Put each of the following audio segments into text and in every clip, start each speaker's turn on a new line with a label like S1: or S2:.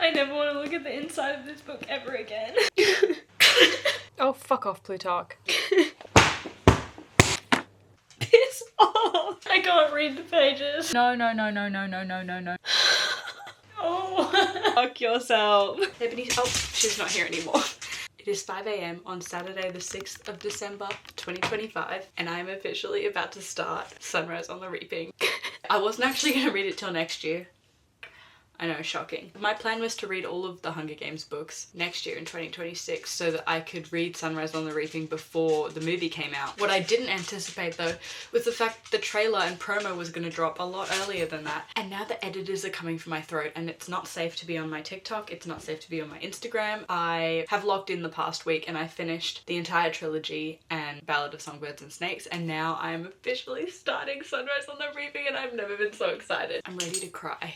S1: I never want to look at the inside of this book ever again. Oh, fuck off, Plutarch. Piss off! I can't read the pages. No, no, no, no, no, no, no, no, no. Oh, fuck yourself. Ebony, oh, she's not here anymore. It is 5 AM on Saturday the 6th of December 2025 and I am officially about to start Sunrise on the Reaping. I wasn't actually going to read it till next year. I know, shocking. My plan was to read all of the Hunger Games books next year in 2026 so that I could read Sunrise on the Reaping before the movie came out. What I didn't anticipate though was the fact the trailer and promo was going to drop a lot earlier than that. And now the editors are coming for my throat and it's not safe to be on my TikTok, it's not safe to be on my Instagram. I have logged in the past week and I finished the entire trilogy and Ballad of Songbirds and Snakes and now I'm officially starting Sunrise on the Reaping and I've never been so excited. I'm ready to cry.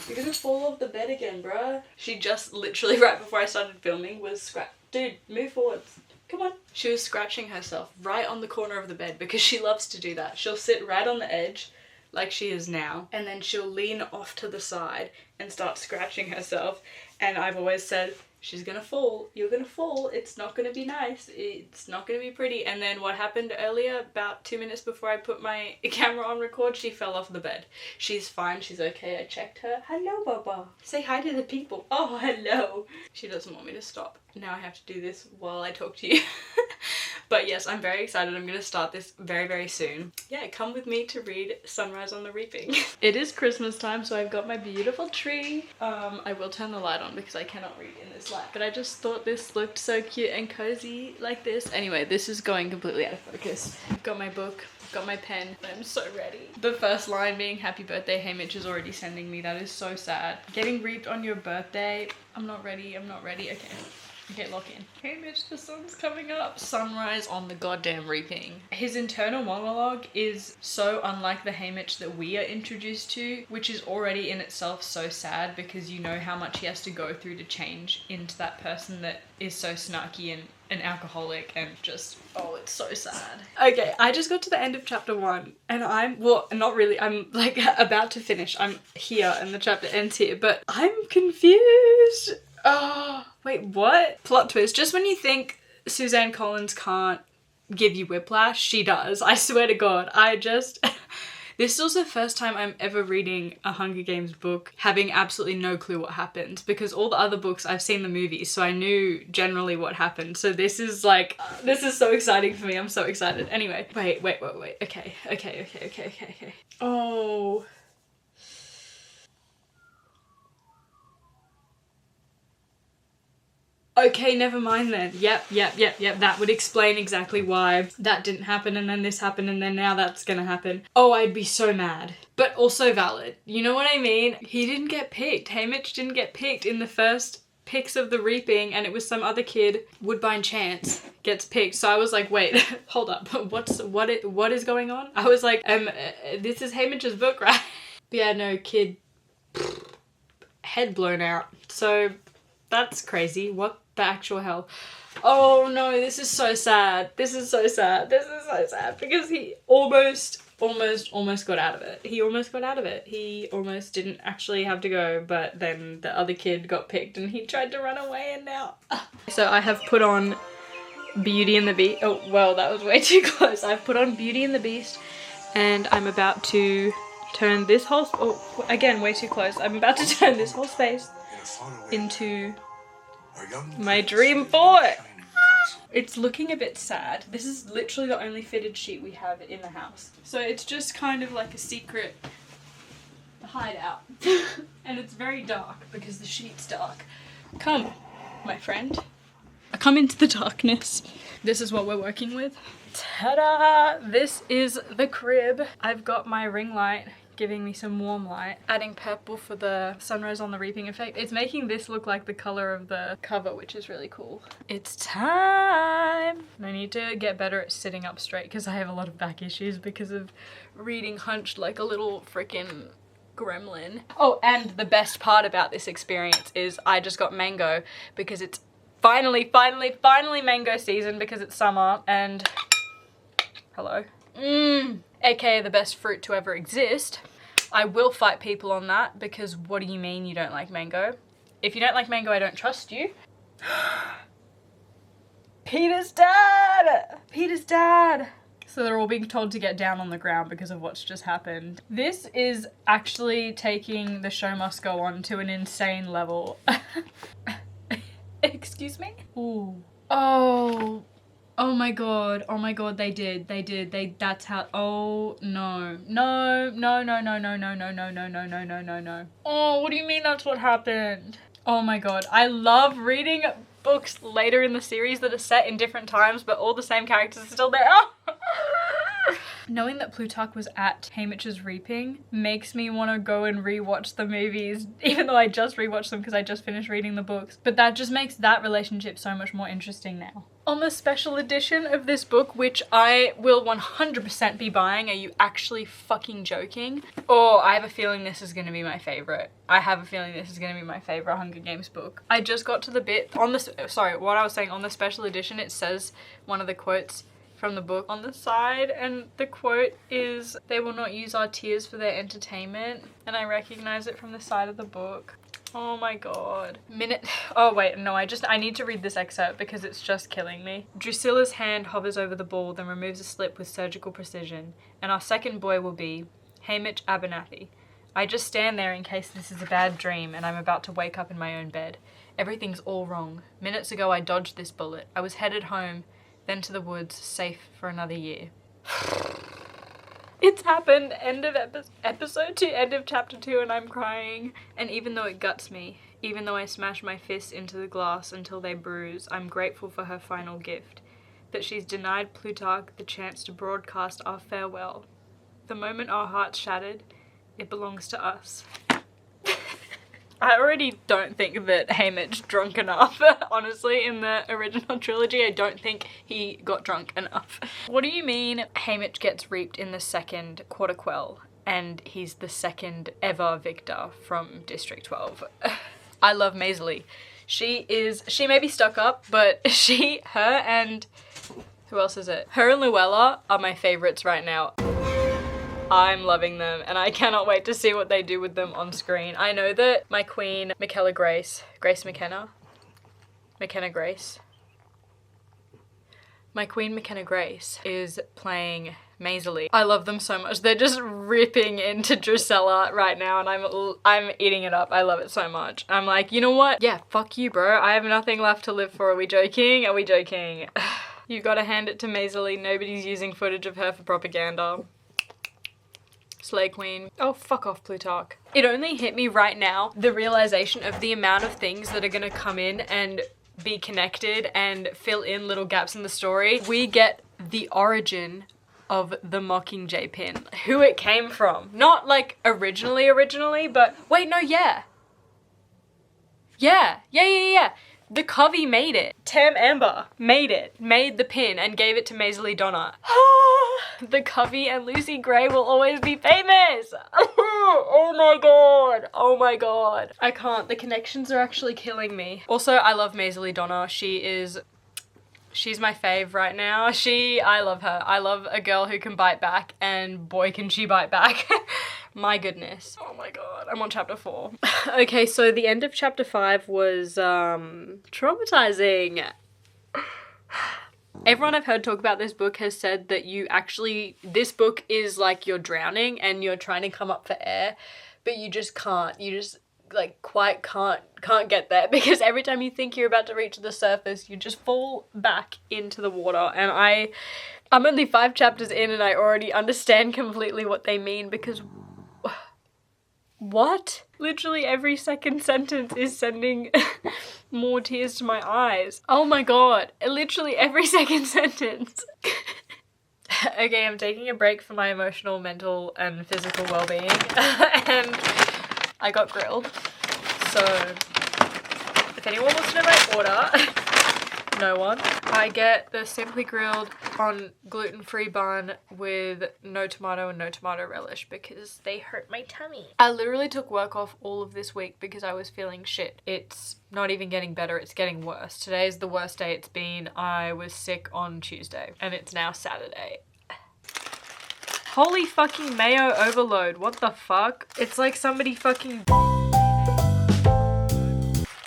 S1: You're gonna fall off the bed again, bruh. She just literally right before I started filming was Dude, move forwards. Come on. She was scratching herself right on the corner of the bed because she loves to do that. She'll sit right on the edge like she is now and then she'll lean off to the side and start scratching herself. And I've always said, she's gonna fall, you're gonna fall, it's not gonna be nice, it's not gonna be pretty. And then what happened earlier, about 2 minutes before I put my camera on record, she fell off the bed. She's fine, she's okay, I checked her. Hello, Baba. Say hi to the people. Oh, hello. She doesn't want me to stop. Now I have to do this while I talk to you. But yes, I'm very excited. I'm gonna start this very, very soon. Yeah, come with me to read Sunrise on the Reaping. It is Christmas time, so I've got my beautiful tree. I will turn the light on because I cannot read in this light, but I just thought this looked so cute and cozy like this. Anyway, this is going completely out of focus. I've got my book, I've got my pen, I'm so ready. The first line being happy birthday, Hamish is already sending me. That is so sad. Getting reaped on your birthday. I'm not ready, I'm not ready. Okay. Okay, lock in. Hamish, the sun's coming up. Sunrise on the goddamn Reaping. His internal monologue is so unlike the Hamish that we are introduced to, which is already in itself so sad because you know how much he has to go through to change into that person that is so snarky and an alcoholic and just, oh, it's so sad. Okay, I just got to the end of chapter 1 and well, not really, I'm like about to finish. I'm here and the chapter ends here, but I'm confused. Oh, wait, what? Plot twist. Just when you think Suzanne Collins can't give you whiplash, she does. I swear to God. This is also the first time I'm ever reading a Hunger Games book having absolutely no clue what happens because all the other books I've seen the movies, so I knew generally what happened. So this is like, this is so exciting for me. I'm so excited. Anyway, wait. Okay. Oh. Okay, never mind then. Yep. That would explain exactly why that didn't happen and then this happened and then now that's gonna happen. Oh, I'd be so mad. But also valid. You know what I mean? He didn't get picked. Hamish didn't get picked in the first picks of the Reaping and it was some other kid, Woodbine Chance, gets picked. So I was like, wait, hold up. What is going on? I was like, this is Hamish's book, right? But yeah, no, kid, head blown out. So that's crazy. What the actual hell? Oh no, this is so sad. This is so sad because he almost got out of it. He almost got out of it. He almost didn't actually have to go, but then the other kid got picked and he tried to run away and now. So I have put on Beauty and the Beast. Oh, well, that was way too close. I've put on Beauty and the Beast and I'm about to turn this whole, oh, again, way too close. I'm about to turn this whole space into my dream fort. It's looking a bit sad. This is literally the only fitted sheet we have in the house. So it's just kind of like a secret hideout. And it's very dark because the sheet's dark. Come, my friend. Come into the darkness. This is what we're working with. Ta-da! This is the crib. I've got my ring light giving me some warm light, adding purple for the Sunrise on the Reaping effect. It's making this look like the color of the cover, which is really cool. It's time! And I need to get better at sitting up straight because I have a lot of back issues because of reading hunched like a little freaking gremlin. Oh, and the best part about this experience is I just got mango because it's finally mango season because it's summer and hello. AKA the best fruit to ever exist. I will fight people on that, because what do you mean you don't like mango? If you don't like mango, I don't trust you. Peter's dad! Peter's dad! So they're all being told to get down on the ground because of what's just happened. This is actually taking the show must go on to an insane level. Excuse me? Ooh. Oh. Oh my god, they did, that's how, oh no. No. Oh, what do you mean that's what happened? Oh my god, I love reading books later in the series that are set in different times, but all the same characters are still there. Knowing that Plutarch was at Haymitch's Reaping makes me want to go and rewatch the movies, even though I just rewatched them because I just finished reading the books. But that just makes that relationship so much more interesting now. On the special edition of this book, which I will 100% be buying, are you actually fucking joking? Oh, I have a feeling this is going to be my favorite. I have a feeling this is going to be my favorite Hunger Games book. I just got to the bit on the, sorry, what I was saying, on the special edition, it says one of the quotes from the book on the side, and the quote is, "They will not use our tears for their entertainment," and I recognize it from the side of the book. Oh my god. Oh wait, no, I need to read this excerpt because it's just killing me. Drusilla's hand hovers over the ball, then removes a slip with surgical precision, and our second boy will be Haymitch Abernathy. I just stand there in case this is a bad dream and I'm about to wake up in my own bed. Everything's all wrong. Minutes ago I dodged this bullet. I was headed home, then to the woods, safe for another year. It's happened, end of episode 2, end of chapter 2, and I'm crying. And even though it guts me, even though I smash my fists into the glass until they bruise, I'm grateful for her final gift, that she's denied Plutarch the chance to broadcast our farewell. The moment our hearts shattered, it belongs to us. I already don't think that Haymitch drunk enough, honestly, in the original trilogy. I don't think he got drunk enough. What do you mean Haymitch gets reaped in the second Quarter Quell and he's the second ever victor from District 12? I love Maisley. She may be stuck up, but her and, who else is it? Her and Luella are my favorites right now. I'm loving them, and I cannot wait to see what they do with them on screen. I know that my queen, Grace McKenna, my queen McKenna Grace is playing Maisley. I love them so much. They're just ripping into Drusilla right now, and I'm eating it up. I love it so much. I'm like, you know what? Yeah, fuck you, bro. I have nothing left to live for. Are we joking? Are we joking? You gotta hand it to Maisley. Nobody's using footage of her for propaganda. Slay Queen. Oh, fuck off, Plutarch. It only hit me right now, the realization of the amount of things that are gonna come in and be connected and fill in little gaps in the story. We get the origin of the Mockingjay pin, who it came from. Not like originally, but wait, no, yeah. Yeah. The Covey made it. Tam Amber made the pin and gave it to Maisley Donna. The Covey and Lucy Gray will always be famous. Oh my god. I can't, the connections are actually killing me. Also, I love Maisley Donna. She's my fave right now. I love her. I love a girl who can bite back, and boy can she bite back. My goodness. Oh my god, I'm on chapter 4. Okay, so the end of chapter 5 was traumatizing. Everyone I've heard talk about this book has said that this book is like you're drowning and you're trying to come up for air, but you just can't. You just like quite can't get there, because every time you think you're about to reach the surface, you just fall back into the water. And I'm only 5 chapters in and I already understand completely what they mean, because what? Literally every second sentence is sending more tears to my eyes. Oh my god, literally every second sentence. Okay, I'm taking a break from my emotional, mental, and physical well-being, and I got grilled. So, if anyone wants to know my order, no one. I get the Simply Grilled on gluten-free bun with no tomato and no tomato relish because they hurt my tummy. I literally took work off all of this week because I was feeling shit. It's not even getting better, it's getting worse. Today is the worst day it's been. I was sick on Tuesday and it's now Saturday. Holy fucking mayo overload. What the fuck? It's like somebody fucking...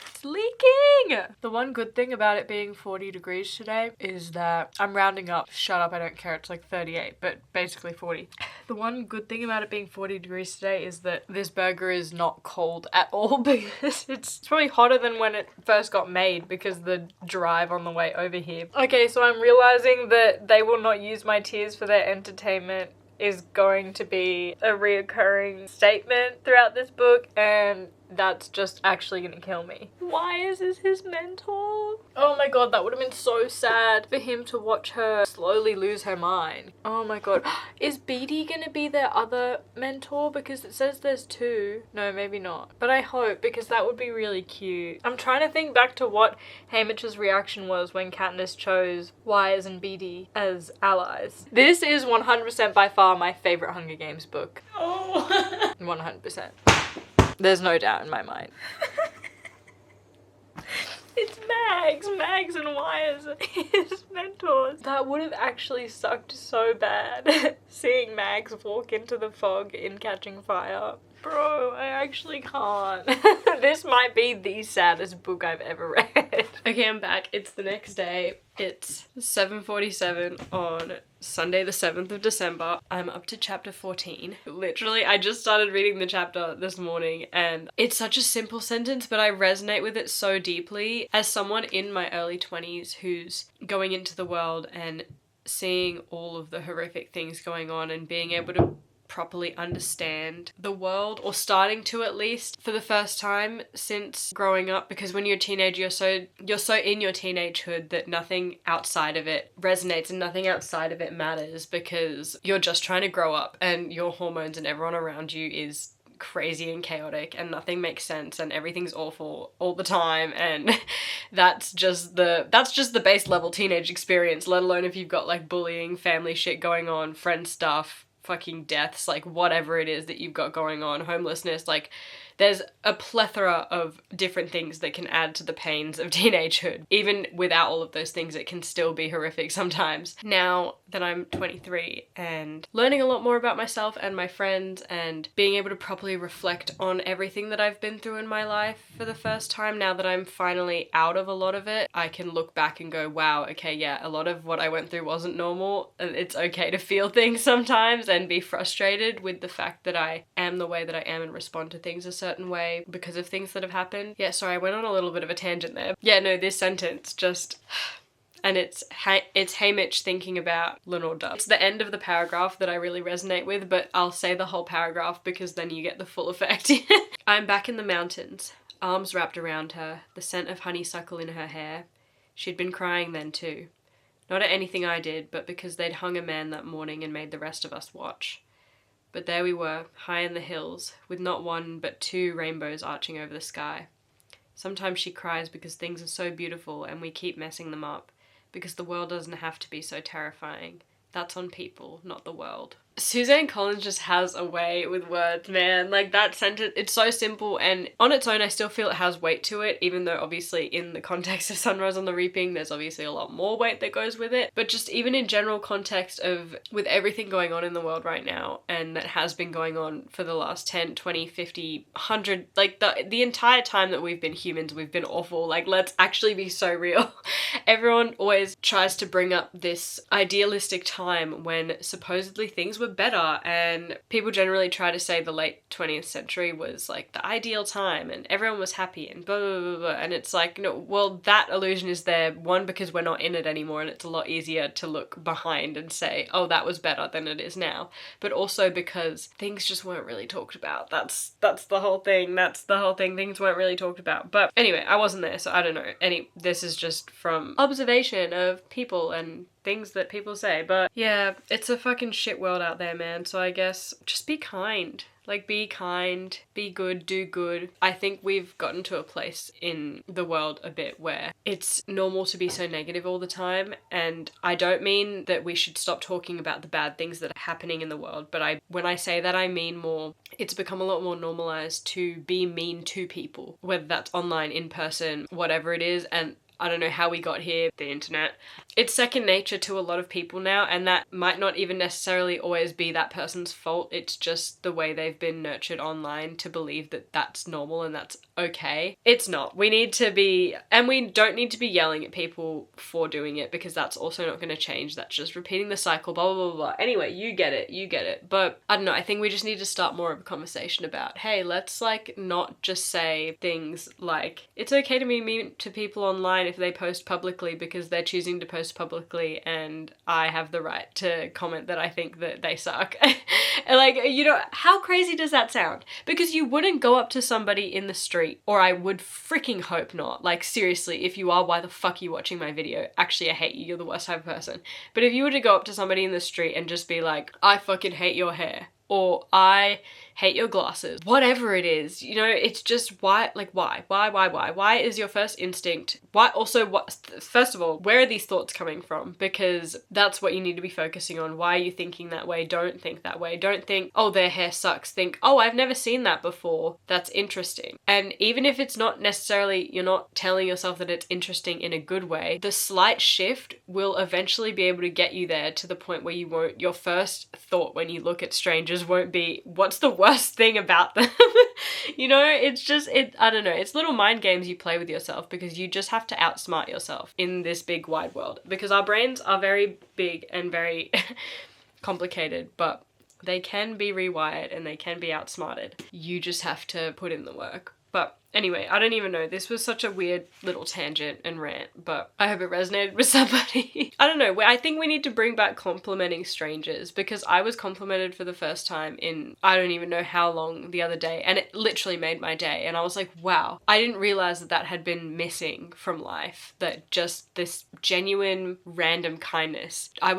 S1: It's leaking! The one good thing about it being 40 degrees today is that I'm rounding up. Shut up, I don't care. It's like 38, but basically 40. The one good thing about it being 40 degrees today is that this burger is not cold at all because it's probably hotter than when it first got made because the drive on the way over here. Okay, so I'm realizing that they will not use my tears for their entertainment is going to be a reoccurring statement throughout this book, and that's just actually gonna kill me. Why is this his mentor? Oh my god, that would have been so sad for him to watch her slowly lose her mind. Oh my god. Is Beatty gonna be their other mentor? Because it says there's two. No, maybe not. But I hope, because that would be really cute. I'm trying to think back to what Haymitch's reaction was when Katniss chose Wise and Beatty as allies. This is 100% by far my favorite Hunger Games book. Oh. 100%. There's no doubt in my mind. It's Mags and Wise, his mentors. That would have actually sucked so bad, seeing Mags walk into the fog in Catching Fire. Bro, I actually can't. This might be the saddest book I've ever read. Okay, I'm back. It's the next day. It's 7:47 on Sunday the 7th of December. I'm up to chapter 14. Literally, I just started reading the chapter this morning and it's such a simple sentence, but I resonate with it so deeply. As someone in my early 20s who's going into the world and seeing all of the horrific things going on and being able to properly understand the world, or starting to at least, for the first time since growing up, because when you're a teenager you're so in your teenagehood that nothing outside of it resonates and nothing outside of it matters because you're just trying to grow up and your hormones and everyone around you is crazy and chaotic and nothing makes sense and everything's awful all the time, and that's just the base level teenage experience, let alone if you've got like bullying, family shit going on, friend stuff, fucking deaths, like whatever it is that you've got going on, homelessness, like there's a plethora of different things that can add to the pains of teenagehood. Even without all of those things, it can still be horrific sometimes. Now that I'm 23 and learning a lot more about myself and my friends and being able to properly reflect on everything that I've been through in my life for the first time, now that I'm finally out of a lot of it, I can look back and go, wow, okay, yeah, a lot of what I went through wasn't normal, and it's okay to feel things sometimes and be frustrated with the fact that I am the way that I am and respond to things a certain way because of things that have happened. Yeah, sorry, I went on a little bit of a tangent there. Yeah, no, this sentence just... and it's Haymitch thinking about Lenore Dove. It's the end of the paragraph that I really resonate with, but I'll say the whole paragraph because then you get the full effect. I'm back in the mountains, arms wrapped around her, the scent of honeysuckle in her hair. She'd been crying then too. Not at anything I did, but because they'd hung a man that morning and made the rest of us watch. But there we were, high in the hills, with not one but two rainbows arching over the sky. Sometimes she cries because things are so beautiful and we keep messing them up, because the world doesn't have to be so terrifying. That's on people, not the world. Suzanne Collins just has a way with words, man. Like that sentence, it's so simple, and on its own I still feel it has weight to it, even though obviously in the context of Sunrise on the Reaping there's obviously a lot more weight that goes with it. But just even in general context of with everything going on in the world right now, and that has been going on for the last 10, 20, 50, 100, like the entire time that we've been humans, we've been awful. Like, let's actually be so real. Everyone always tries to bring up this idealistic time when supposedly things were better, and people generally try to say the late 20th century was like the ideal time and everyone was happy and blah blah blah blah, and it's like, no, well, that illusion is there, one, because we're not in it anymore and it's a lot easier to look behind and say, oh, that was better than it is now, but also because things just weren't really talked about. That's the whole thing. Things weren't really talked about. But anyway, I wasn't there, so I don't know. This is just from observation of people and things that people say. But yeah, it's a fucking shit world out there, man. So I guess just be kind. Like, be kind, be good, do good. I think we've gotten to a place in the world a bit where it's normal to be so negative all the time, and I don't mean that we should stop talking about the bad things that are happening in the world, but when I say that, I mean more, it's become a lot more normalized to be mean to people, whether that's online, in person, whatever it is, and
S2: I don't know how we got here, the internet. It's second nature to a lot of people now, and that might not even necessarily always be that person's fault. It's just the way they've been nurtured online to believe that that's normal and that's okay. It's not. We need to be, and we don't need to be yelling at people for doing it, because that's also not going to change. That's just repeating the cycle, blah, blah, blah, blah. Anyway, you get it. But I don't know, I think we just need to start more of a conversation about, hey, let's like not just say things like, it's okay to be mean to people online if they post publicly because they're choosing to post publicly, and I have the right to comment that I think that they suck. Like, you know, how crazy does that sound? Because you wouldn't go up to somebody in the street, or I would freaking hope not. Like, seriously, if you are, why the fuck are you watching my video? Actually, I hate you, you're the worst type of person. But if you were to go up to somebody in the street and just be like, I fucking hate your hair, or I hate your glasses, whatever it is, you know, it's just why is your first instinct, first of all, where are these thoughts coming from? Because that's what you need to be focusing on. Why are you thinking that way? Don't think that way. Don't think, oh, their hair sucks. Think, oh, I've never seen that before, that's interesting. And even if it's not necessarily, you're not telling yourself that it's interesting in a good way, the slight shift will eventually be able to get you there, to the point where your first thought when you look at strangers won't be, what's the worst thing about them? You know, it's just, I don't know, it's little mind games you play with yourself, because you just have to outsmart yourself in this big wide world, because our brains are very big and very complicated, but they can be rewired and they can be outsmarted. You just have to put in the work. But anyway, I don't even know. This was such a weird little tangent and rant, but I hope it resonated with somebody. I don't know. I think we need to bring back complimenting strangers, because I was complimented for the first time in I don't even know how long the other day, and it literally made my day. And I was like, wow, I didn't realize that had been missing from life, that just this genuine random kindness. I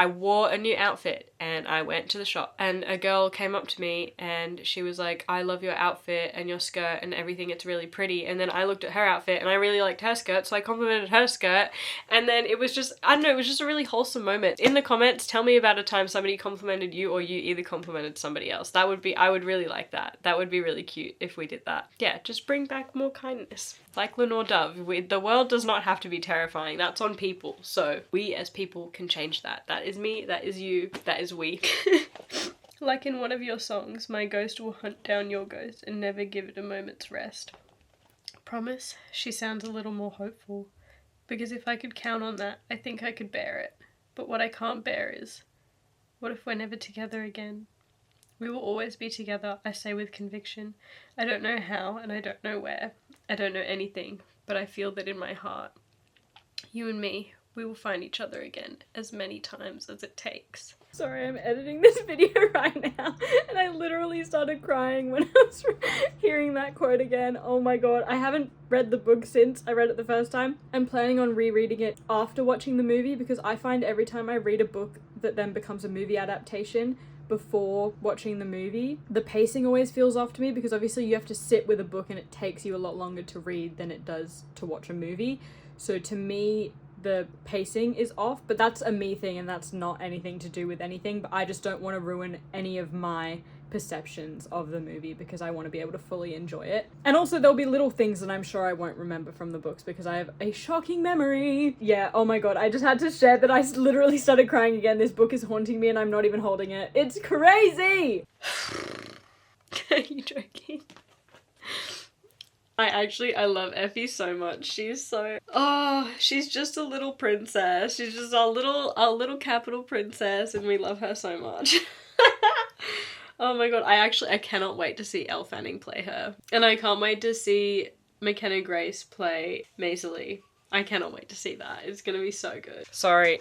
S2: wore a new outfit and I went to the shop, and a girl came up to me and she was like, I love your outfit and your skirt and everything, it's really pretty. And then I looked at her outfit and I really liked her skirt, so I complimented her skirt. And then it was just, I don't know, it was just a really wholesome moment. In the comments, tell me about a time somebody complimented you, or you either complimented somebody else. I would really like that. That would be really cute if we did that. Yeah, just bring back more kindness. Like Lenore Dove, the world does not have to be terrifying. That's on people. So we as people can change that. That is me, that is you, that is we. Like in one of your songs, my ghost will hunt down your ghost and never give it a moment's rest. Promise? She sounds a little more hopeful. Because if I could count on that, I think I could bear it. But what I can't bear is, what if we're never together again? We will always be together, I say with conviction. I don't know how, and I don't know where. I don't know anything, but I feel that in my heart. You and me, we will find each other again, as many times as it takes. Sorry, I'm editing this video right now, and I literally started crying when I was hearing that quote again. Oh my god, I haven't read the book since I read it the first time. I'm planning on rereading it after watching the movie, because I find every time I read a book that then becomes a movie adaptation before watching the movie, the pacing always feels off to me, because obviously you have to sit with a book and it takes you a lot longer to read than it does to watch a movie. So to me, the pacing is off, but that's a me thing and that's not anything to do with anything, but I just don't want to ruin any of my perceptions of the movie, because I want to be able to fully enjoy it. And also there'll be little things that I'm sure I won't remember from the books, because I have a shocking memory. Yeah, oh my god, I just had to share that I literally started crying again. This book is haunting me and I'm not even holding it. It's crazy! Are you joking? I love Effie so much. She's just a little princess. She's just a little capital princess, and we love her so much. Oh my god, I cannot wait to see Elle Fanning play her. And I can't wait to see McKenna Grace play Maisie. I cannot wait to see that. It's gonna be so good. Sorry,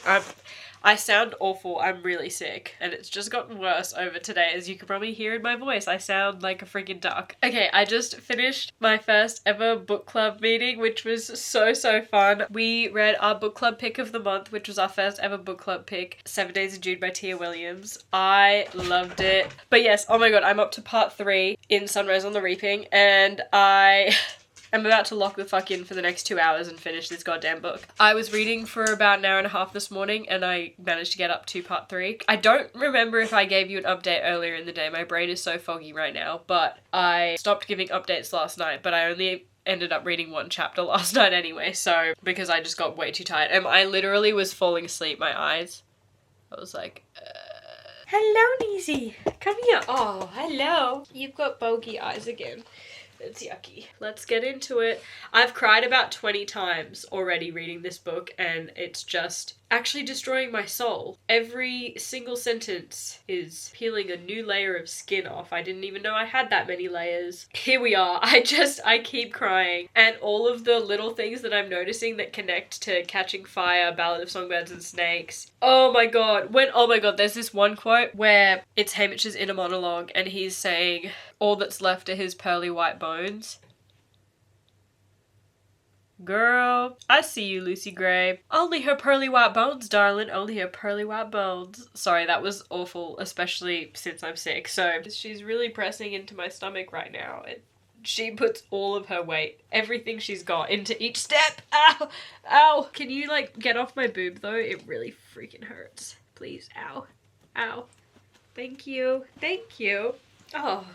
S2: I sound awful. I'm really sick. And it's just gotten worse over today. As you can probably hear in my voice, I sound like a freaking duck. Okay, I just finished my first ever book club meeting, which was so fun. We read our book club pick of the month, which was our first ever book club pick, 7 Days in June by Tia Williams. I loved it. But yes, oh my god, I'm up to part 3 in Sunrise on the Reaping, and I'm about to lock the fuck in for the next 2 hours and finish this goddamn book. I was reading for about an hour and a half this morning and I managed to get up to part 3. I don't remember if I gave you an update earlier in the day. My brain is so foggy right now, but I stopped giving updates last night, but I only ended up reading one chapter last night anyway, so because I just got way too tired. And I literally was falling asleep, my eyes. I was like, hello, Neezy. Come here. Oh, hello. You've got bogey eyes again. It's yucky. Let's get into it. I've cried about 20 times already reading this book, and it's just actually destroying my soul. Every single sentence is peeling a new layer of skin off. I didn't even know I had that many layers. Here we are. I keep crying. And all of the little things that I'm noticing that connect to Catching Fire, Ballad of Songbirds and Snakes. Oh my god. There's this one quote where it's Haymitch's inner monologue and he's saying, all that's left are his pearly white bones. Girl, I see you, Lucy Gray. Only her pearly white bones, darling. Only her pearly white bones. Sorry, that was awful, especially since I'm sick. So she's really pressing into my stomach right now. She puts all of her weight, everything she's got, into each step. Ow! Ow! Can you, like, get off my boob, though? It really freaking hurts. Please. Ow. Ow. Thank you. Thank you. Oh.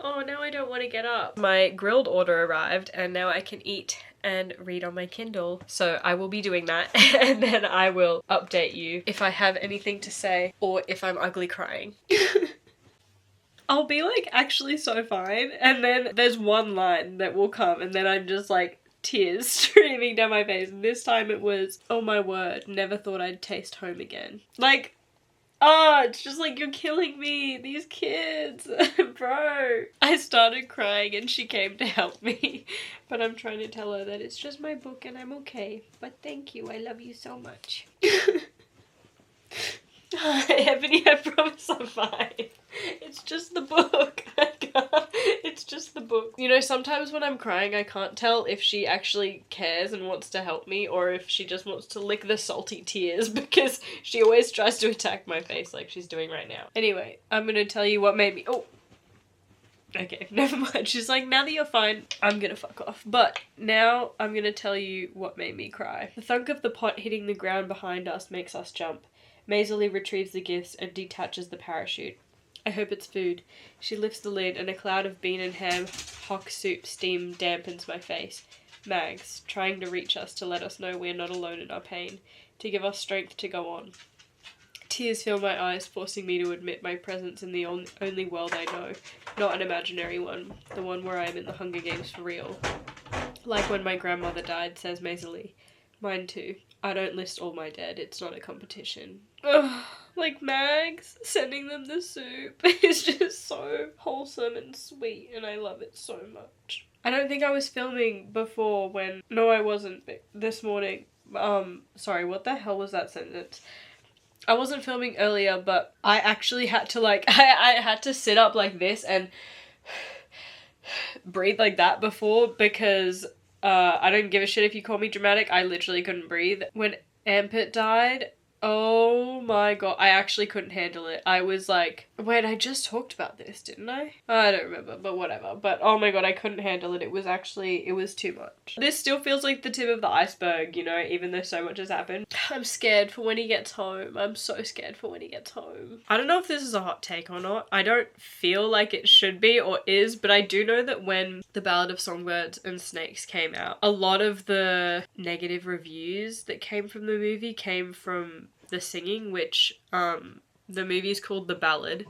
S2: Oh, now I don't want to get up. My grilled order arrived, and now I can eat and read on my Kindle. So I will be doing that, and then I will update you if I have anything to say or if I'm ugly crying. I'll be like actually so fine, and then there's one line that will come, and then I'm just like tears streaming down my face. And this time it was, oh my word, never thought I'd taste home again. Like, oh, it's just like, you're killing me, these kids, bro. I started crying and she came to help me, but I'm trying to tell her that it's just my book and I'm okay. But thank you, I love you so much. Ebony, I promise I'm fine. It's just the book. It's just the book. You know, sometimes when I'm crying, I can't tell if she actually cares and wants to help me or if she just wants to lick the salty tears, because she always tries to attack my face like she's doing right now. Anyway, I'm gonna tell you what made me... Oh! Okay, never mind. She's like, now that you're fine, I'm gonna fuck off. But now I'm gonna tell you what made me cry. The thunk of the pot hitting the ground behind us makes us jump. Maisily retrieves the gifts and detaches the parachute. I hope it's food. She lifts the lid and a cloud of bean and ham hock soup steam dampens my face. Mags, trying to reach us to let us know we're not alone in our pain, to give us strength to go on. Tears fill my eyes, forcing me to admit my presence in the only world I know, not an imaginary one, the one where I am in the Hunger Games for real. Like when my grandmother died, says Maisily. Mine too. I don't list all my dead, it's not a competition. Ugh, like Mags, sending them the soup is just so wholesome and sweet, and I love it so much. I don't think I was filming before when... No, I wasn't this morning. Sorry, what the hell was that sentence? I wasn't filming earlier, but I actually had to, like, I had to sit up like this and breathe like that before, because I don't give a shit if you call me dramatic. I literally couldn't breathe. When Ampit died, oh my god, I actually couldn't handle it. I was like, wait, I just talked about this, didn't I? I don't remember, but whatever. But oh my god, I couldn't handle it. It was too much. This still feels like the tip of the iceberg, you know, even though so much has happened. I'm scared for when he gets home. I'm so scared for when he gets home. I don't know if this is a hot take or not. I don't feel like it should be or is, but I do know that when The Ballad of Songbirds and Snakes came out, a lot of the negative reviews that came from the movie came from the singing, which the movie is called The Ballad,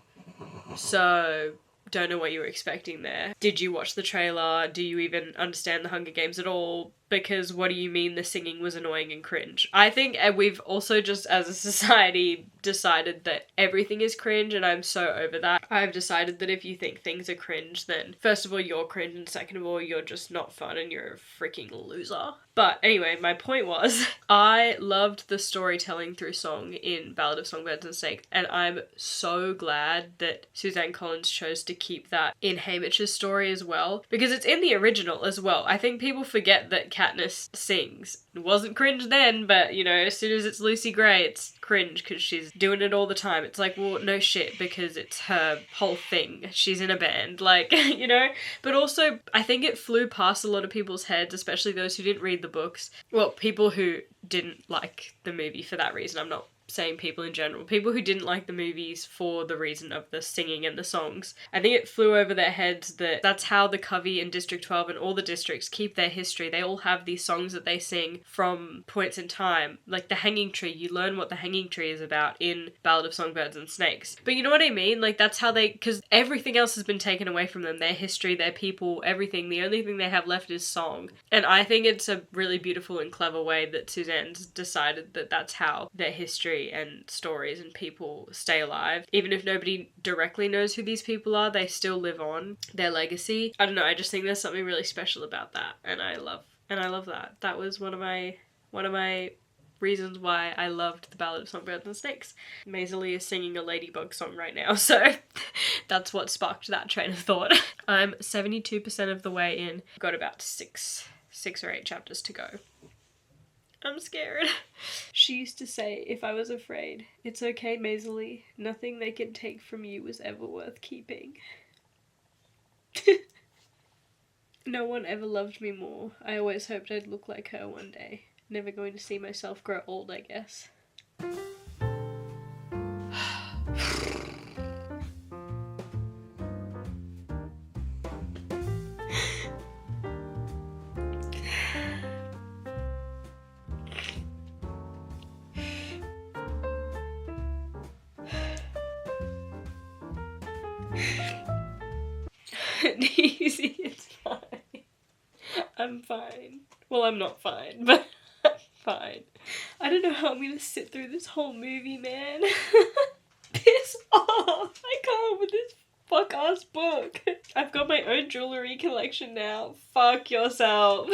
S2: so don't know what you were expecting there. Did you watch the trailer? Do you even understand the Hunger Games at all? Because what do you mean the singing was annoying and cringe? I think we've also just as a society decided that everything is cringe, and I'm so over that. I've decided that if you think things are cringe, then first of all you're cringe, and second of all you're just not fun and you're a freaking loser. But anyway, my point was, I loved the storytelling through song in Ballad of Songbirds and Snakes, and I'm so glad that Suzanne Collins chose to keep that in Haymitch's story as well, because it's in the original as well. I think people forget that Katniss sings. It wasn't cringe then, but you know, as soon as it's Lucy Gray, it's cringe because she's doing it all the time. It's like, well, no shit, because it's her whole thing. She's in a band, like, you know? But also, I think it flew past a lot of people's heads, especially those who didn't read the books. Well, people who didn't like the movie for that reason. I'm not saying people in general, people who didn't like the movies for the reason of the singing and the songs. I think it flew over their heads that that's how the Covey and District 12 and all the districts keep their history. They all have these songs that they sing from points in time. Like the Hanging Tree, you learn what the Hanging Tree is about in Ballad of Songbirds and Snakes. But you know what I mean? Like that's how they, because everything else has been taken away from them. Their history, their people, everything. The only thing they have left is song. And I think it's a really beautiful and clever way that Suzanne's decided that that's how their history and stories and people stay alive. Even if nobody directly knows who these people are, they still live on their legacy. I don't know, I just think there's something really special about that, and I love that. That was one of my reasons why I loved the Ballad of Songbirds and Snakes. Maisie is singing a Ladybug song right now, so that's what sparked that train of thought. I'm 72% of the way in. Got about six or 8 chapters to go. I'm scared. She used to say, if I was afraid, it's okay, Maisie. Nothing they can take from you was ever worth keeping. No one ever loved me more. I always hoped I'd look like her one day. Never going to see myself grow old, I guess. Easy, it's fine. I'm fine. Well, I'm not fine, but I'm fine. I don't know how I'm gonna sit through this whole movie, man. Piss off! I can't with this fuck-ass book. I've got my own jewellery collection now. Fuck yourself.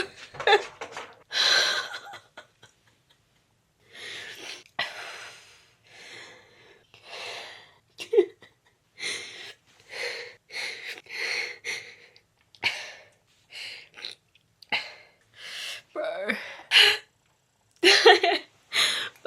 S2: Bro.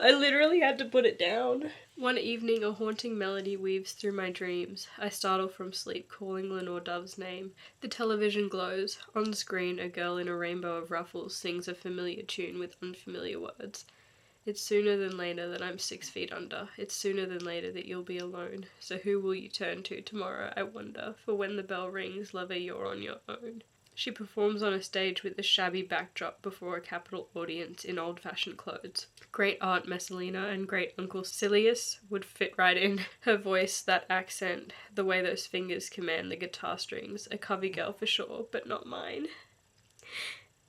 S2: I literally had to put it down. One evening, a haunting melody weaves through my dreams. I startle from sleep, calling Lenore Dove's name. The television glows. On screen, a girl in a rainbow of ruffles sings a familiar tune with unfamiliar words. It's sooner than later that I'm 6 feet under. It's sooner than later that you'll be alone. So who will you turn to tomorrow, I wonder? For when the bell rings, lover, you're on your own. She performs on a stage with a shabby backdrop before a capital audience in old-fashioned clothes. Great Aunt Messalina and Great Uncle Silius would fit right in. Her voice, that accent, the way those fingers command the guitar strings. A Covey girl for sure, but not mine.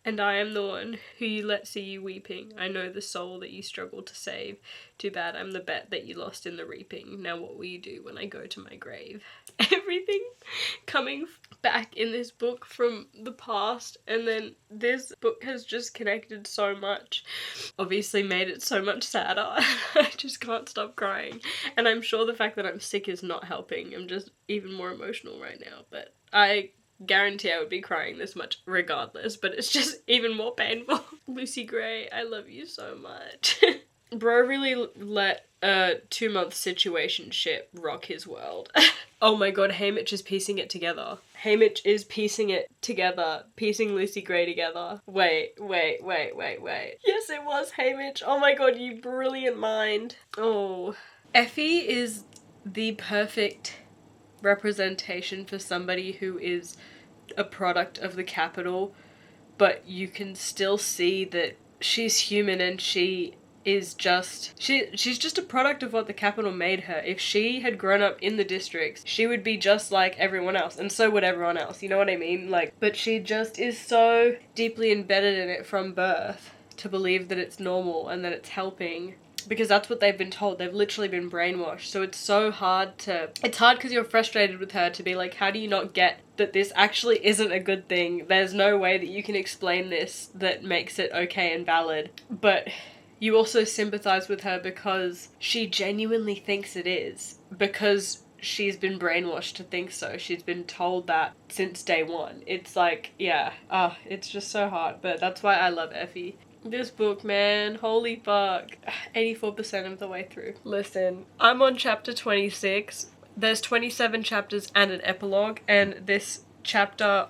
S2: And I am the one who you let see you weeping. I know the soul that you struggle to save. Too bad I'm the bet that you lost in the reaping. Now what will you do when I go to my grave? Everything coming back in this book from the past, and then this book has just connected so much. Obviously made it so much sadder. I just can't stop crying. And I'm sure the fact that I'm sick is not helping. I'm just even more emotional right now. But I guarantee I would be crying this much regardless, but it's just even more painful. Lucy Gray, I love you so much. Bro really let a 2-month situationship rock his world. Oh my god, Haymitch is piecing it together. Haymitch is piecing it together. Piecing Lucy Gray together. Wait. Yes, it was Haymitch. Oh my god, you brilliant mind. Oh. Effie is the perfect representation for somebody who is a product of the capital, but you can still see that she's human and she is just she's just a product of what the capital made her. If she had grown up in the districts, she would be just like everyone else, and so would everyone else, you know what I mean? Like, but she just is so deeply embedded in it from birth to believe that it's normal and that it's helping. Because that's what they've been told. They've literally been brainwashed. So it's so hard to... It's hard because you're frustrated with her to be like, how do you not get that this actually isn't a good thing? There's no way that you can explain this that makes it okay and valid. But you also sympathize with her because she genuinely thinks it is. Because she's been brainwashed to think so. She's been told that since day one. It's like, yeah. It's just so hard. But that's why I love Effie. This book, man, holy fuck. 84% of the way through. Listen, I'm on chapter 26. There's 27 chapters and an epilogue, and this chapter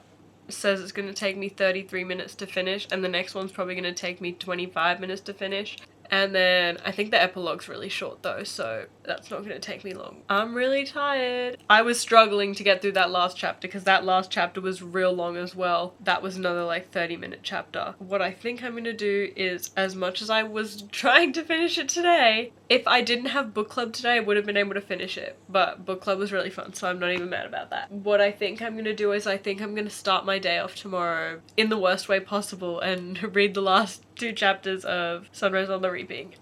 S2: says it's going to take me 33 minutes to finish, and the next one's probably going to take me 25 minutes to finish. And then I think the epilogue's really short though, so that's not gonna take me long. I'm really tired. I was struggling to get through that last chapter because that last chapter was real long as well. That was another like 30-minute chapter. What I think I'm gonna do is, as much as I was trying to finish it today, if I didn't have book club today, I would have been able to finish it. But book club was really fun, so I'm not even mad about that. What I think I'm gonna do is I think I'm gonna start my day off tomorrow in the worst way possible and read the last 2 chapters of Sunrise on the Reaping.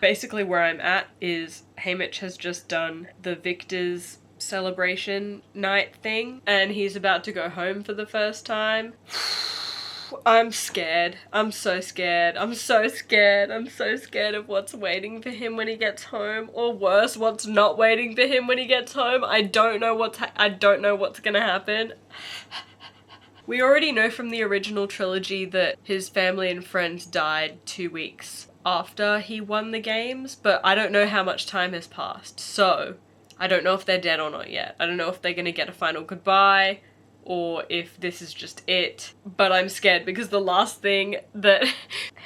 S2: Basically where I'm at is Haymitch has just done the Victor's celebration night thing and he's about to go home for the first time. I'm scared. I'm so scared. I'm so scared. I'm so scared of what's waiting for him when he gets home, or worse, what's not waiting for him when he gets home. I don't know what's gonna happen. We already know from the original trilogy that his family and friends died 2 weeks after he won the games, but I don't know how much time has passed, so I don't know if they're dead or not yet. I don't know if they're gonna get a final goodbye or if this is just it, but I'm scared because the last thing that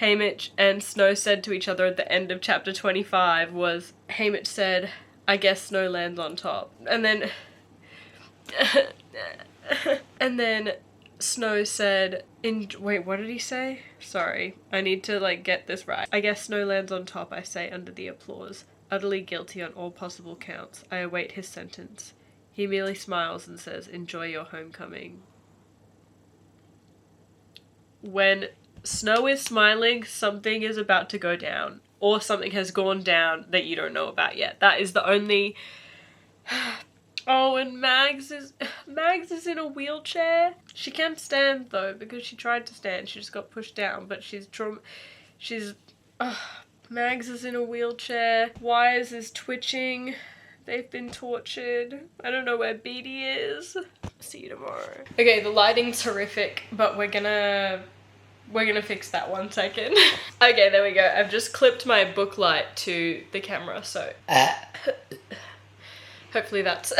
S2: Haymitch and Snow said to each other at the end of chapter 25 was, Haymitch said, "I guess Snow lands on top," and then Snow said, wait, what did he say? Sorry, I need to like get this right. "I guess Snow lands on top, I say under the applause. Utterly guilty on all possible counts. I await his sentence." He merely smiles and says, "Enjoy your homecoming." When Snow is smiling, something is about to go down. Or something has gone down that you don't know about yet. That is the only... Oh, and Mags is in a wheelchair. She can't stand though because she tried to stand. She just got pushed down, but Mags is in a wheelchair. Wires is twitching. They've been tortured. I don't know where Beatty is. See you tomorrow. Okay, the lighting's horrific, but we're gonna fix that 1 second. Okay, there we go. I've just clipped my book light to the camera, so hopefully that's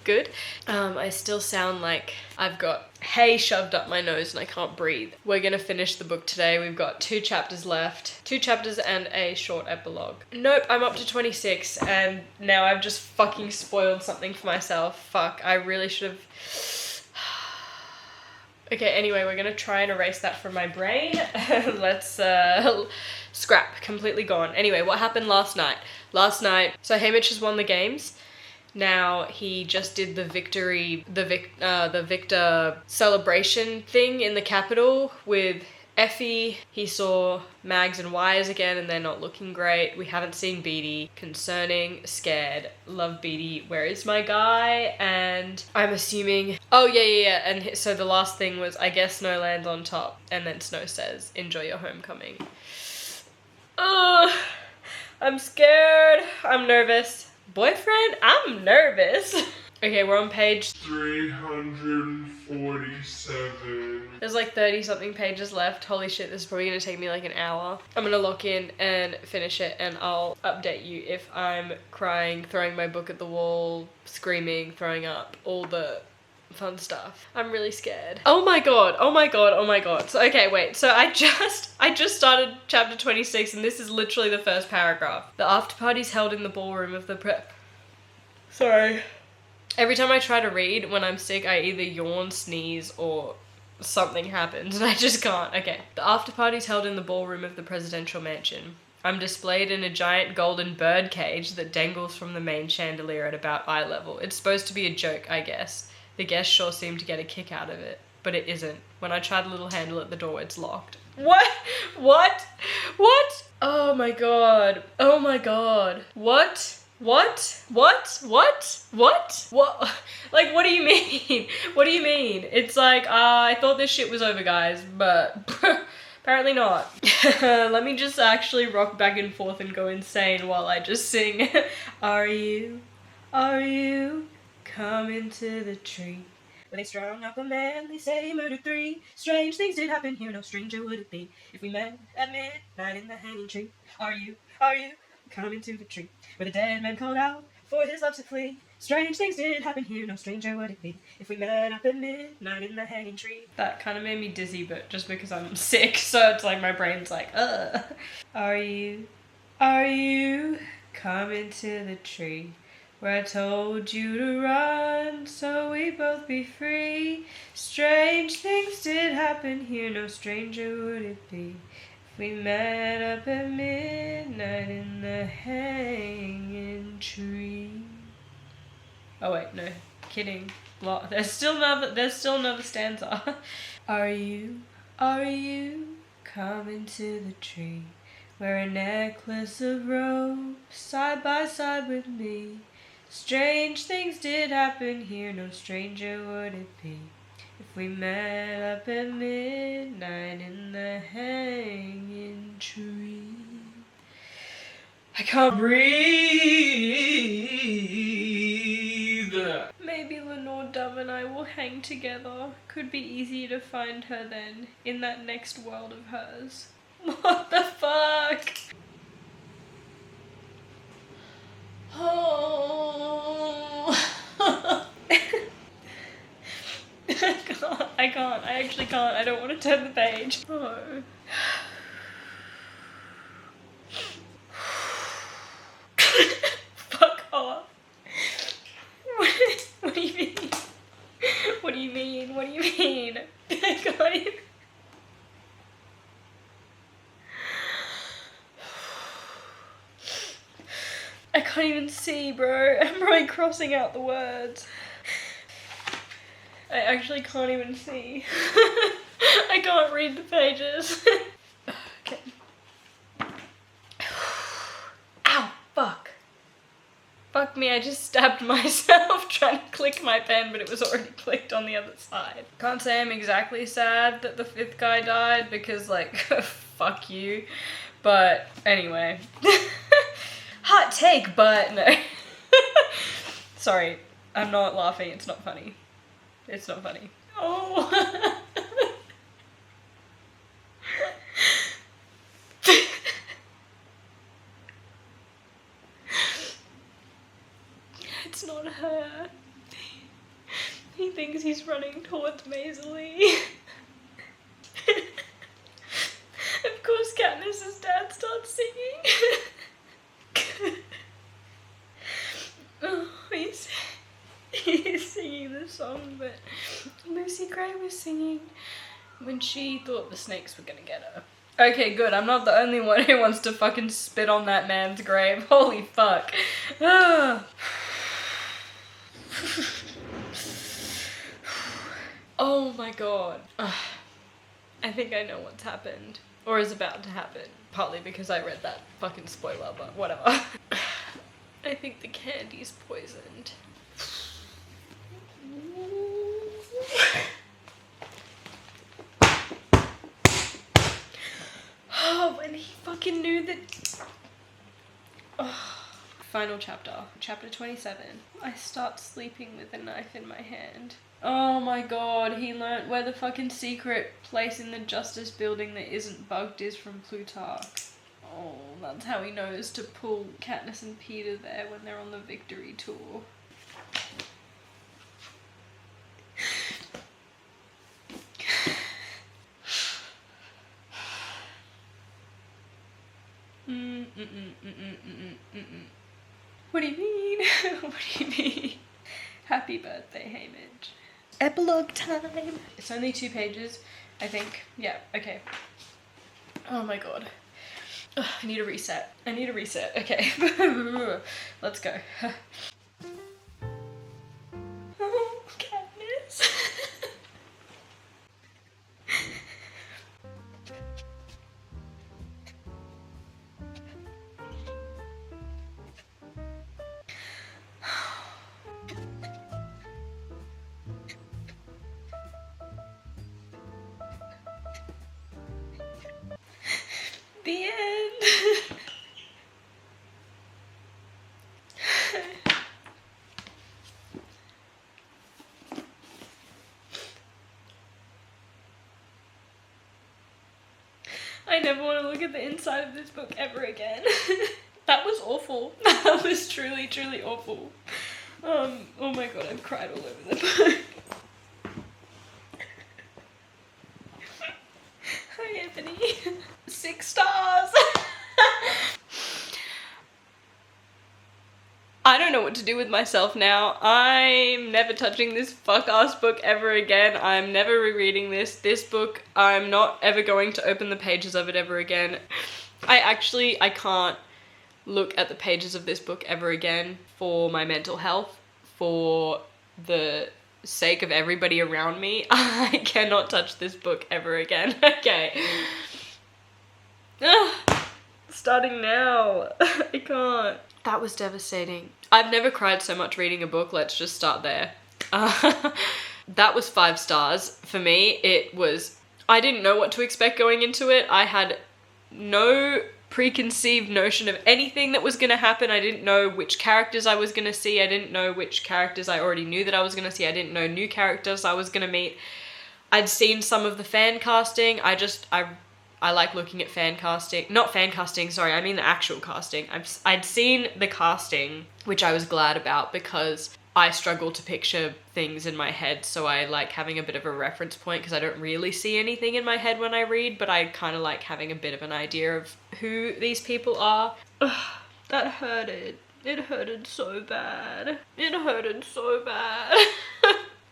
S2: good. I still sound like I've got hay shoved up my nose and I can't breathe. We're gonna finish the book today. We've got 2 chapters left. 2 chapters and a short epilogue. Nope, I'm up to 26 and now I've just fucking spoiled something for myself. Fuck, I really should have... Okay, anyway, we're gonna try and erase that from my brain. Let's, scrap, completely gone. Anyway, what happened last night? So Haymitch has won the games. Now he just did the Victor celebration thing in the Capitol with Effie. He saw Mags and Wires again and they're not looking great. We haven't seen Beatty. Concerning, scared, love Beatty, where is my guy? And I'm assuming, oh yeah. And so the last thing was, "I guess Snow lands on top." And then Snow says, "Enjoy your homecoming." I'm scared. I'm nervous. Boyfriend, I'm nervous. Okay, we're on page
S3: 347.
S2: There's like 30 something pages left. Holy shit, this is probably gonna take me like an hour. I'm gonna lock in and finish it and I'll update you if I'm crying, throwing my book at the wall, screaming, throwing up, all the fun stuff. I'm really scared. Oh my god. So okay, wait. So I just started chapter 26 and this is literally the first paragraph. The after party's held in the ballroom of the Sorry. Every time I try to read when I'm sick, I either yawn, sneeze, or something happens and I just can't. Okay. The after party's held in the ballroom of the presidential mansion. I'm displayed in a giant golden bird cage that dangles from the main chandelier at about eye level. It's supposed to be a joke, I guess. The guests sure seem to get a kick out of it, but it isn't. When I try the little handle at the door, it's locked. What? Oh my god. What? Like, what do you mean? It's like, I thought this shit was over, guys, but apparently not. Let me just actually rock back and forth and go insane while I just sing. Are you coming to the tree? Well, they strung up a man, they say he murdered 3. Strange things did happen here, no stranger would it be if we met at midnight in the hanging tree. Are you coming to the tree where the dead man called out for his love to flee? Strange things did happen here, no stranger would it be if we met up at midnight in the hanging tree. That kind of made me dizzy, but just because I'm sick, so it's like my brain's like, ugh. Are you coming to the tree where I told you to run so we both be free? Strange things did happen here, no stranger would it be if we met up at midnight in the hanging tree. Oh wait, no, kidding. There's still another stanza. Are you coming to the tree where a necklace of ropes side by side with me? Strange things did happen here, no stranger would it be if we met up at midnight in the hanging tree. I can't breathe. Maybe Lenore Dove and I will hang together. Could be easier to find her then, in that next world of hers. What the fuck? Oh. I can't. I actually can't. I don't want to turn the page. Oh. Fuck off. What do you mean? What do you mean? What do you mean? I can't even... I can't even see, bro. I'm probably crossing out the words. I actually can't even see. I can't read the pages. Okay. Ow! Fuck. Fuck me, I just stabbed myself trying to click my pen, but it was already clicked on the other side. Can't say I'm exactly sad that the 5th guy died, because, like, fuck you. But, anyway. Hot take, but no. Sorry, I'm not laughing, it's not funny. It's not funny. Oh! It's not her. He thinks he's running towards Maisie. Of course Katniss's dad starts singing. Oh, he's singing the song that Lucy Gray was singing when she thought the snakes were gonna get her. Okay, good. I'm not the only one who wants to fucking spit on that man's grave. Holy fuck. Oh my god. I think I know what's happened. Or is about to happen. Partly because I read that fucking spoiler, but whatever. I think the candy's poisoned. Oh, when he fucking knew that... Oh. Final chapter. Chapter 27. I start sleeping with a knife in my hand. Oh my god, he learnt where the fucking secret place in the Justice building that isn't bugged is from Plutarch. Oh, that's how he knows to pull Katniss and Peter there when they're on the victory tour. What do you mean? What do you mean? Happy birthday, Haymitch. Epilogue time! It's only 2 pages, I think. Yeah, okay. Oh my god. Ugh, I need a reset. Okay. Let's go. Oh, Katniss. The end. I never want to look at the inside of this book ever again. That was awful. That was truly, truly awful. Oh my god, I've cried all over the book. Hi, Anthony. 6 stars. I don't know what to do with myself now. I'm never touching this fuck-ass book ever again. I'm never rereading this. This book, I'm not ever going to open the pages of it ever again. I can't look at the pages of this book ever again for my mental health, for the sake of everybody around me. I cannot touch this book ever again. Okay. Starting now. I can't. That was devastating. I've never cried so much reading a book. Let's just start there. That was 5 stars for me. I didn't know what to expect going into it. I had no preconceived notion of anything that was going to happen. I didn't know which characters I was going to see. I didn't know which characters I already knew that I was going to see. I didn't know new characters I was going to meet. I'd seen some of the fan casting. I like looking at fan casting. Not fan casting, sorry, I mean the actual casting. I'd seen the casting, which I was glad about because I struggle to picture things in my head, so I like having a bit of a reference point because I don't really see anything in my head when I read, but I kind of like having a bit of an idea of who these people are. Ugh, that hurted. It hurted so bad. It hurted so bad.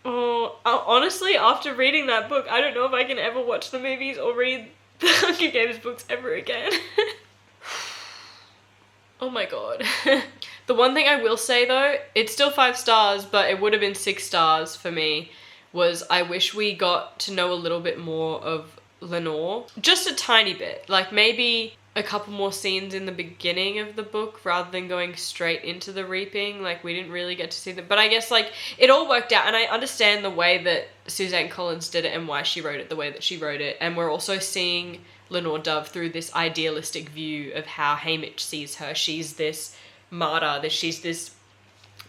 S2: Oh, honestly, after reading that book, I don't know if I can ever watch the movies or read the Hunger Games books ever again. Oh my god. The one thing I will say though, it's still 5 stars, but it would have been 6 stars for me, was I wish we got to know a little bit more of Lenore. Just a tiny bit. Like maybe a couple more scenes in the beginning of the book rather than going straight into the reaping. Like we didn't really get to see them. But I guess like it all worked out, and I understand the way that Suzanne Collins did it and why she wrote it the way that she wrote it. And we're also seeing Lenore Dove through this idealistic view of how Haymitch sees her. She's this martyr, that she's this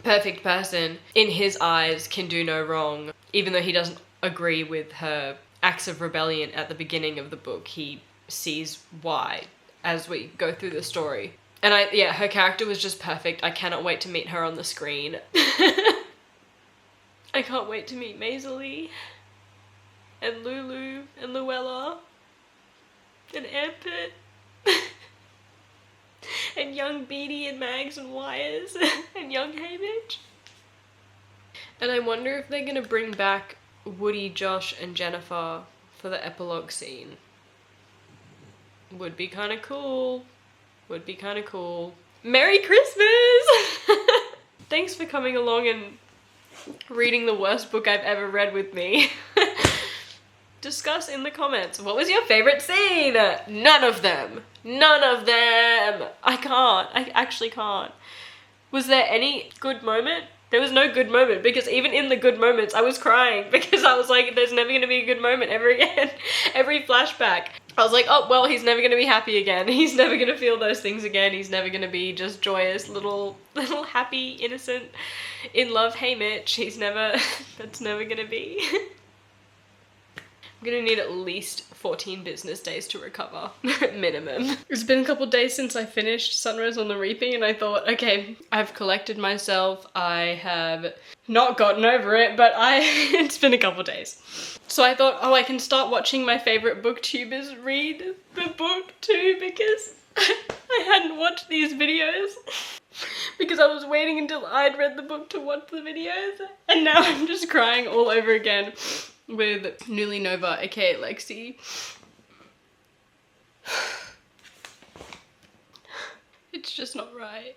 S2: perfect person. In his eyes, can do no wrong. Even though he doesn't agree with her acts of rebellion at the beginning of the book, he sees why as we go through the story. And her character was just perfect. I cannot wait to meet her on the screen. I can't wait to meet Maisie and Lulu and Luella and Ampit and young Beatty and Mags and Wires and young Haymitch. And I wonder if they're gonna bring back Woody, Josh and Jennifer for the epilogue scene. Would be kind of cool. Would be kind of cool. Merry Christmas! Thanks for coming along and reading the worst book I've ever read with me. Discuss in the comments. What was your favorite scene? None of them. None of them. I can't. I actually can't. Was there any good moment? There was no good moment, because even in the good moments I was crying because I was like, there's never going to be a good moment ever again. Every flashback I was like, oh well, he's never going to be happy again. He's never going to feel those things again. He's never going to be just joyous little happy, innocent, in love Haymitch. He's never, that's never going to be. I'm gonna need at least 14 business days to recover, minimum. It's been a couple days since I finished Sunrise on the Reaping, and I thought, okay, I've collected myself, I have not gotten over it, but it's been a couple days. So I thought, oh, I can start watching my favourite booktubers read the book too, because I hadn't watched these videos. Because I was waiting until I'd read the book to watch the videos, and now I'm just crying all over again with Newly Nova, aka Lexi. It's just not right.